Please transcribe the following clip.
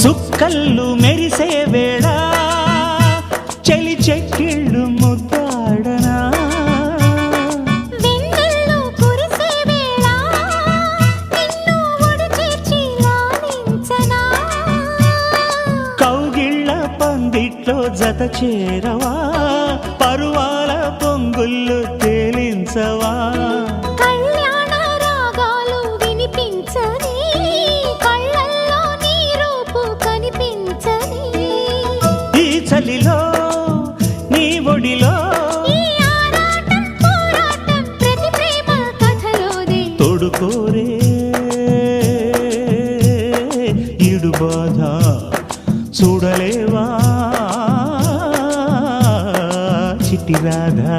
సుక్కల్లు మెరిసే వేళ చలి చెక్కిళ్ళు ముద్దాడనా వెన్నెల్లు కురిసే వేళ నిన్ను ఒడి చేర్చి లాలించనా కౌగిళ్ళ పందిట్లో జత చేరవా పరువాల పొంగుళ్ళు తేలించవా కళ్యాణ రాగాలు వినిపించని కళ్ళల్లో నీ రూపు కనిపించని ఈ చలిలో నీ ఒడిలో ఈ ఆరాటం పోరాటం ప్రతి ప్రేమ కథలోనే తోడుకోరే ఈడు బాధ చూడలేవా చిట్టి రాధా